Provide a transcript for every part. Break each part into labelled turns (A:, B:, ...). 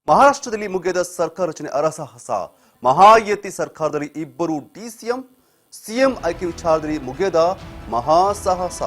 A: ಮಹಾರಾಷ್ಟ್ರದಲ್ಲಿ ಮುಗಿದ ಸರ್ಕಾರ ರಚನೆ ಅರಸಾಹಸ. ಮಹಾಯುತಿ ಸರ್ಕಾರದಲ್ಲಿ ಇಬ್ಬರು ಡಿಸಿಎಂ ಸಿಎಂ ಆಯ್ಕೆ ವಿಚಾರದಲ್ಲಿ ಮುಗಿದ ಮಹಾಸಾಹಸ.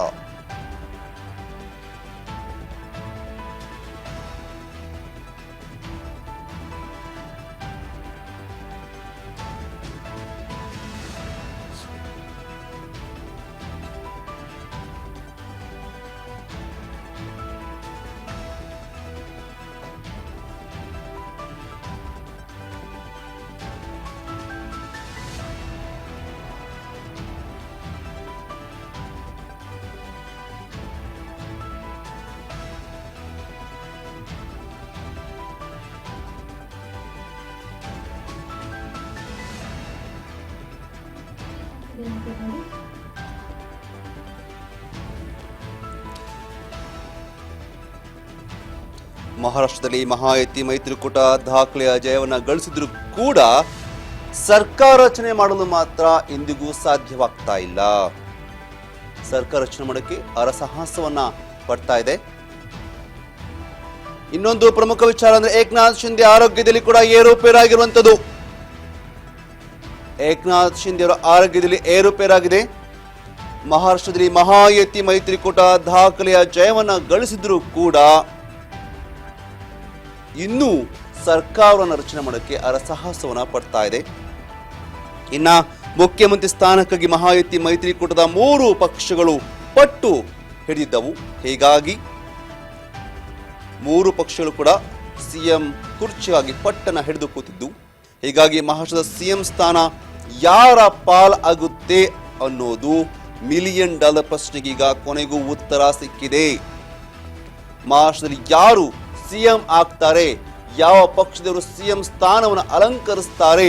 A: ಮಹಾರಾಷ್ಟ್ರದಲ್ಲಿ ಮಹಾಯುತಿ ಮೈತ್ರಿಕೂಟ ದಾಖಲೆಯ ಜಯವನ್ನು ಗಳಿಸಿದ್ರು ಕೂಡ ಸರ್ಕಾರ ರಚನೆ ಮಾಡಲು ಮಾತ್ರ ಇಂದಿಗೂ ಸಾಧ್ಯವಾಗ್ತಾ ಇಲ್ಲ. ಸರ್ಕಾರ ರಚನೆ ಮಾಡೋಕ್ಕೆ ಅರಸಾಹಸವನ್ನ ಪಡ್ತಾ ಇದೆ. ಇನ್ನೊಂದು ಪ್ರಮುಖ ವಿಚಾರ ಅಂದ್ರೆ ಏಕನಾಥ್ ಶಿಂದೆ ಆರೋಗ್ಯದಲ್ಲಿ ಕೂಡ ಏರುಪೇರಾಗಿರುವಂತದ್ದು. ಏಕನಾಥ್ ಶಿಂದೆ ಅವರ ಆರೋಗ್ಯದಲ್ಲಿ ಏರುಪೇರಾಗಿದೆ. ಮಹಾರಾಷ್ಟ್ರದಲ್ಲಿ ಮಹಾಯುತಿ ಮೈತ್ರಿಕೂಟ ದಾಖಲೆಯ ಜಯವನ್ನ ಗಳಿಸಿದ್ರು ಕೂಡ ಇನ್ನೂ ಸರ್ಕಾರವನ್ನು ರಚನೆ ಮಾಡೋಕ್ಕೆ ಅರಸಾಹಸವನ್ನ ಪಡ್ತಾ ಇದೆ. ಇನ್ನ ಮುಖ್ಯಮಂತ್ರಿ ಸ್ಥಾನಕ್ಕಾಗಿ ಮಹಾಯುತಿ ಮೈತ್ರಿಕೂಟದ 3 ಪಕ್ಷಗಳು ಪಟ್ಟು ಹಿಡಿದಿದ್ದವು. ಹೀಗಾಗಿ 3 ಪಕ್ಷಗಳು ಕೂಡ ಸಿಎಂ ಕುರ್ಚಿಗಾಗಿ ಪಟ್ಟನ ಹಿಡಿದು ಕೂತಿದ್ದು. ಹೀಗಾಗಿ ಮಹಾರಾಷ್ಟ್ರದ ಸಿಎಂ ಸ್ಥಾನ ಯಾರ ಪಾಲ್ ಆಗುತ್ತೆ ಅನ್ನೋದು $1 ಮಿಲಿಯನ್ ಪ್ರಶ್ನೆಗೀಗ ಕೊನೆಗೂ ಉತ್ತರ ಸಿಕ್ಕಿದೆ. ಮಹಾರಾಷ್ಟ್ರದಲ್ಲಿ ಯಾರು ಸಿಎಂ ಆಗ್ತಾರೆ, ಯಾವ ಪಕ್ಷದವರು ಸಿಎಂ ಸ್ಥಾನವನ್ನು ಅಲಂಕರಿಸ್ತಾರೆ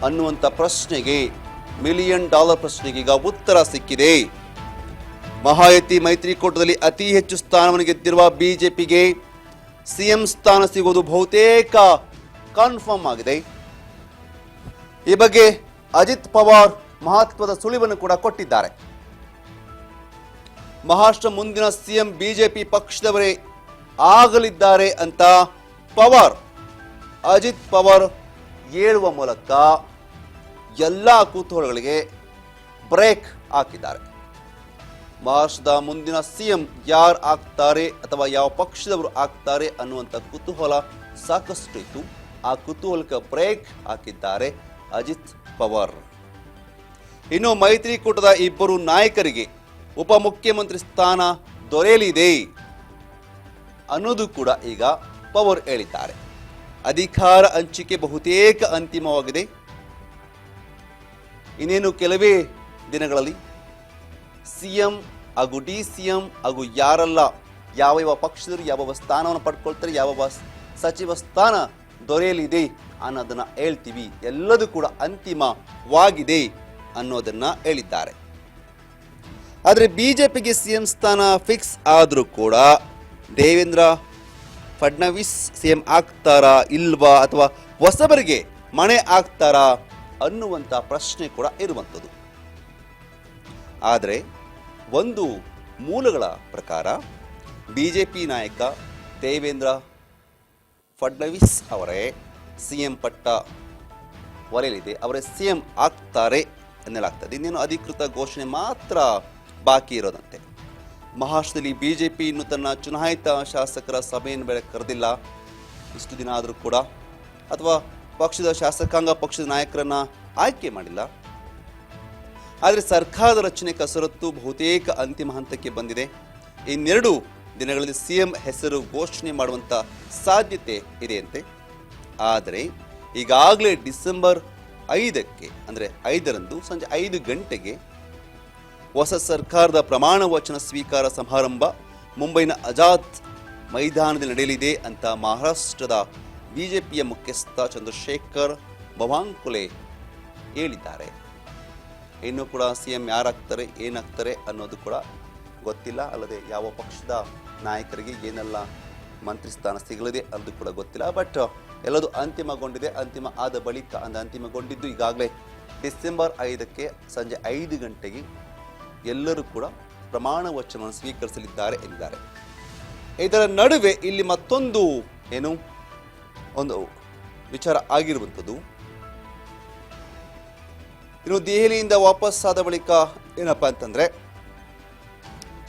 A: ಅನ್ನುವಂಥ ಪ್ರಶ್ನೆಗೆ $1 ಮಿಲಿಯನ್ ಪ್ರಶ್ನೆಗೆ ಈಗ ಉತ್ತರ ಸಿಕ್ಕಿದೆ. ಮಹಾಯುತಿ ಮೈತ್ರಿಕೂಟದಲ್ಲಿ ಅತಿ ಹೆಚ್ಚು ಸ್ಥಾನವನ್ನು ಗೆದ್ದಿರುವ ಬಿಜೆಪಿಗೆ ಸಿಎಂ ಸ್ಥಾನ ಸಿಗೋದು ಬಹುತೇಕ ಕನ್ಫರ್ಮ್ ಆಗಿದೆ. ಈ ಬಗ್ಗೆ ಅಜಿತ್ ಪವಾರ್ ಮಹತ್ವದ ಸುಳಿವನ್ನು ಕೂಡ ಕೊಟ್ಟಿದ್ದಾರೆ. ಮಹಾರಾಷ್ಟ್ರ ಮುಂದಿನ ಸಿಎಂ ಬಿಜೆಪಿ ಪಕ್ಷದವರೇ ಆಗಲಿದ್ದಾರೆ ಅಂತ ಅಜಿತ್ ಪವಾರ್ ಹೇಳುವ ಮೂಲಕ ಎಲ್ಲ ಕುತೂಹಲಗಳಿಗೆ ಬ್ರೇಕ್ ಹಾಕಿದ್ದಾರೆ. ಮಹಾರಾಷ್ಟ್ರದ ಮುಂದಿನ ಸಿಎಂ ಯಾರು ಆಗ್ತಾರೆ ಅಥವಾ ಯಾವ ಪಕ್ಷದವರು ಆಗ್ತಾರೆ ಅನ್ನುವಂಥ ಕುತೂಹಲ ಸಾಕಷ್ಟು ಇತ್ತು. ಆ ಕುತೂಹಲಕ್ಕೆ ಬ್ರೇಕ್ ಹಾಕಿದ್ದಾರೆ ಅಜಿತ್ ಪವಾರ್. ಇನ್ನು ಮೈತ್ರಿಕೂಟದ ಇಬ್ಬರು ನಾಯಕರಿಗೆ ಉಪಮುಖ್ಯಮಂತ್ರಿ ಸ್ಥಾನ ದೊರೆಯಲಿದೆ ಅನ್ನೋದು ಕೂಡ ಈಗ ಪವಾರ್ ಹೇಳಿದ್ದಾರೆ. ಅಧಿಕಾರ ಹಂಚಿಕೆ ಬಹುತೇಕ ಅಂತಿಮವಾಗಿದೆ. ಇನ್ನೇನು ಕೆಲವೇ ದಿನಗಳಲ್ಲಿ ಸಿಎಂ ಹಾಗೂ ಡಿಸಿಎಂ ಹಾಗೂ ಯಾರೆಲ್ಲ ಯಾವ ಪಕ್ಷದರು ಯಾವ ಸ್ಥಾನವನ್ನು ಪಡ್ಕೊಳ್ತಾರೆ, ಯಾವ ಸಚಿವ ಸ್ಥಾನ ದೊರೆಯಲಿದೆ ಅನ್ನೋದನ್ನ ಹೇಳ್ತೀವಿ. ಎಲ್ಲದೂ ಕೂಡ ಅಂತಿಮವಾಗಿದೆ ಅನ್ನೋದನ್ನ ಹೇಳಿದ್ದಾರೆ. ಆದರೆ ಬಿಜೆಪಿಗೆ ಸಿಎಂ ಸ್ಥಾನ ಫಿಕ್ಸ್ ಆದರೂ ಕೂಡ ದೇವೇಂದ್ರ ಫಡ್ನವೀಸ್ ಸಿಎಂ ಆಗ್ತಾರಾ ಇಲ್ವಾ ಅಥವಾ ಹೊಸಬರಿಗೆ ಮಣೆ ಆಗ್ತಾರಾ ಅನ್ನುವಂಥ ಪ್ರಶ್ನೆ ಕೂಡ ಇರುವಂಥದ್ದು. ಆದರೆ ಒಂದು ಮೂಲಗಳ ಪ್ರಕಾರ ಬಿಜೆಪಿ ನಾಯಕ ದೇವೇಂದ್ರ ಫಡ್ನವೀಸ್ ಅವರೇ ಸಿಎಂ ಪಟ್ಟ ಒಲೆಯಲಿದೆ, ಅವರೇ ಸಿಎಂ ಆಗ್ತಾರೆ ಎನ್ನಲಾಗ್ತದೆ. ಇನ್ನೇನು ಅಧಿಕೃತ ಘೋಷಣೆ ಮಾತ್ರ ಬಾಕಿ ಇರೋದಂತೆ. ಮಹಾರಾಷ್ಟ್ರದಲ್ಲಿ ಬಿಜೆಪಿ ಇನ್ನು ತನ್ನ ಚುನಾಯಿತ ಶಾಸಕರ ಸಭೆಯನ್ನು ಬೇರೆ ಕರೆದಿಲ್ಲ. ಇಷ್ಟು ದಿನ ಆದರೂ ಕೂಡ ಅಥವಾ ಪಕ್ಷದ ಶಾಸಕಾಂಗ ಪಕ್ಷದ ನಾಯಕರನ್ನ ಆಯ್ಕೆ ಮಾಡಿಲ್ಲ. ಆದರೆ ಸರ್ಕಾರದ ರಚನೆ ಕಸರತ್ತು ಬಹುತೇಕ ಅಂತಿಮ ಹಂತಕ್ಕೆ ಬಂದಿದೆ. ಇನ್ನೆರಡು ದಿನಗಳಲ್ಲಿ ಸಿಎಂ ಹೆಸರು ಘೋಷಣೆ ಮಾಡುವಂಥ ಸಾಧ್ಯತೆ ಇದೆಯಂತೆ. ಆದರೆ ಈಗಾಗಲೇ ಡಿಸೆಂಬರ್ 5ಕ್ಕೆ ಅಂದರೆ 5ರಂದು ಸಂಜೆ 5 ಗಂಟೆಗೆ ಹೊಸ ಸರ್ಕಾರದ ಪ್ರಮಾಣ ವಚನ ಸ್ವೀಕಾರ ಸಮಾರಂಭ ಮುಂಬೈನ ಆಜಾದ್ ಮೈದಾನದಲ್ಲಿ ನಡೆಯಲಿದೆ ಅಂತ ಮಹಾರಾಷ್ಟ್ರದ ಬಿಜೆಪಿಯ ಮುಖ್ಯಸ್ಥ ಚಂದ್ರಶೇಖರ್ ಬವಾಂಕುಲೆ ಹೇಳಿದ್ದಾರೆ. ಇನ್ನೂ ಕೂಡ ಸಿಎಂ ಯಾರಾಗ್ತಾರೆ ಏನಾಗ್ತಾರೆ ಅನ್ನೋದು ಕೂಡ ಗೊತ್ತಿಲ್ಲ. ಅಲ್ಲದೆ ಯಾವ ಪಕ್ಷದ ನಾಯಕರಿಗೆ ಏನೆಲ್ಲ ಮಂತ್ರಿ ಸ್ಥಾನ ಸಿಗಲಿದೆ ಅನ್ನೋದು ಕೂಡ ಗೊತ್ತಿಲ್ಲ. ಬಟ್ ಎಲ್ಲದು ಅಂತಿಮಗೊಂಡಿದೆ. ಅಂತಿಮ ಆದ ಬಳಿಕ ಅಂತಿಮಗೊಂಡಿದ್ದು ಈಗಾಗಲೇ ಡಿಸೆಂಬರ್ 5ಕ್ಕೆ ಸಂಜೆ 5 ಗಂಟೆಗೆ ಎಲ್ಲರೂ ಕೂಡ ಪ್ರಮಾಣ ವಚನವನ್ನು ಸ್ವೀಕರಿಸಲಿದ್ದಾರೆ ಎಂದಿದ್ದಾರೆ. ಇದರ ನಡುವೆ ಇಲ್ಲಿ ಮತ್ತೊಂದು ಒಂದು ವಿಚಾರ ಆಗಿರುವಂಥದ್ದು. ಇನ್ನು ದೆಹಲಿಯಿಂದ ವಾಪಸ್ ಆದ ಬಳಿಕ ಏನಪ್ಪಾ ಅಂತಂದ್ರೆ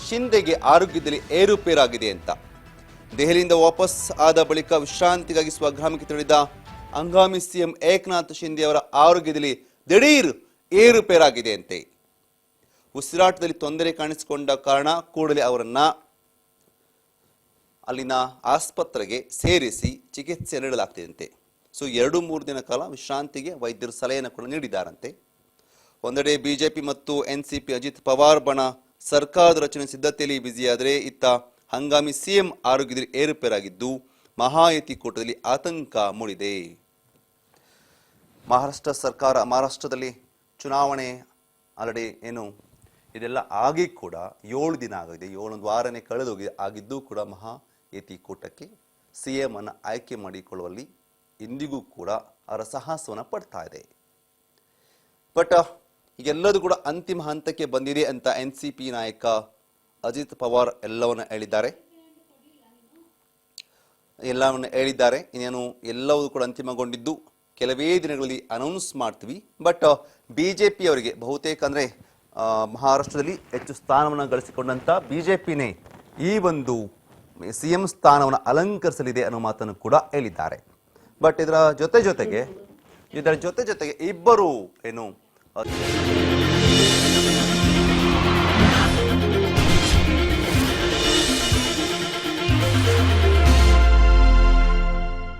A: ಶಿಂದೆಗೆ ಆರೋಗ್ಯದಲ್ಲಿ ಏರುಪೇರಾಗಿದೆ ಅಂತ. ದೆಹಲಿಯಿಂದ ವಾಪಸ್ ಆದ ಬಳಿಕ ವಿಶ್ರಾಂತಿಗಾಗಿ ಸ್ವಗ್ರಾಮಕ್ಕೆ ತೆರಳಿದ ಹಂಗಾಮಿ ಸಿಎಂ ಏಕನಾಥ್ ಶಿಂದೆ ಅವರ ಆರೋಗ್ಯದಲ್ಲಿ ದಿಢೀರ್ ಏರುಪೇರಾಗಿದೆ ಅಂತೆ. ಉಸಿರಾಟದಲ್ಲಿ ತೊಂದರೆ ಕಾಣಿಸಿಕೊಂಡ ಕಾರಣ ಕೂಡಲೇ ಅವರನ್ನ ಅಲ್ಲಿನ ಆಸ್ಪತ್ರೆಗೆ ಸೇರಿಸಿ ಚಿಕಿತ್ಸೆ ನೀಡಲಾಗ್ತಿದಂತೆ. ಸೊ 2-3 ದಿನ ಕಾಲ ವಿಶ್ರಾಂತಿಗೆ ವೈದ್ಯರು ಸಲಹೆಯನ್ನು ಕೂಡ ನೀಡಿದ್ದಾರಂತೆ. ಒಂದೆಡೆ ಬಿಜೆಪಿ ಮತ್ತು ಎನ್ಸಿಪಿ ಅಜಿತ್ ಪವಾರ್ ಬಣ ಸರ್ಕಾರದ ರಚನೆ ಸಿದ್ಧತೆಯಲ್ಲಿ ಬ್ಯುಸಿಯಾದರೆ ಇತ್ತ ಹಂಗಾಮಿ ಸಿಎಂ ಆರೋಗ್ಯದಲ್ಲಿ ಏರುಪೇರಾಗಿದ್ದು ಮಹಾಯುತಿ ಕೂಟದಲ್ಲಿ ಆತಂಕ ಮೂಡಿದೆ. ಮಹಾರಾಷ್ಟ್ರದಲ್ಲಿ ಚುನಾವಣೆ ಆಲ್ರೆಡಿ ಇದೆಲ್ಲ ಆಗಿ ಕೂಡ 7 ದಿನ ಆಗಿದೆ, 1 ವಾರನೇ ಕಳೆದೋಗಿದೆ. ಆಗಿದ್ದು ಕೂಡ ಮಹಾಯುತಿ ಕೂಟಕ್ಕೆ ಸಿಎಂ ಅನ್ನು ಆಯ್ಕೆ ಮಾಡಿಕೊಳ್ಳುವಲ್ಲಿ ಇಂದಿಗೂ ಕೂಡ ಅವರ ಸಾಹಸವನ್ನು ಪಡ್ತಾ ಇದೆ. ಬಟ್ ಈಗೆಲ್ಲದೂ ಕೂಡ ಅಂತಿಮ ಹಂತಕ್ಕೆ ಬಂದಿದೆ ಅಂತ ಎನ್ಸಿಪಿ ನಾಯಕ ಅಜಿತ್ ಪವಾರ್ ಎಲ್ಲವನ್ನ ಹೇಳಿದ್ದಾರೆ. ಇನ್ನೇನು ಎಲ್ಲವೂ ಕೂಡ ಅಂತಿಮಗೊಂಡಿದ್ದು ಕೆಲವೇ ದಿನಗಳಲ್ಲಿ ಅನೌನ್ಸ್ ಮಾಡ್ತೀವಿ. ಬಟ್ ಬಿಜೆಪಿ ಅವರಿಗೆ ಬಹುತೇಕ ಅಂದ್ರೆ ಮಹಾರಾಷ್ಟ್ರದಲ್ಲಿ ಹೆಚ್ಚು ಸ್ಥಾನವನ್ನು ಗಳಿಸಿಕೊಂಡಂತ ಬಿಜೆಪಿನೇ ಈ ಒಂದು ಸಿಎಂ ಸ್ಥಾನವನ್ನು ಅಲಂಕರಿಸಲಿದೆ ಅನ್ನೋ ಮಾತನ್ನು ಕೂಡ ಹೇಳಿದ್ದಾರೆ. ಬಟ್ ಇದರ ಜೊತೆಗೆ ಇಬ್ಬರು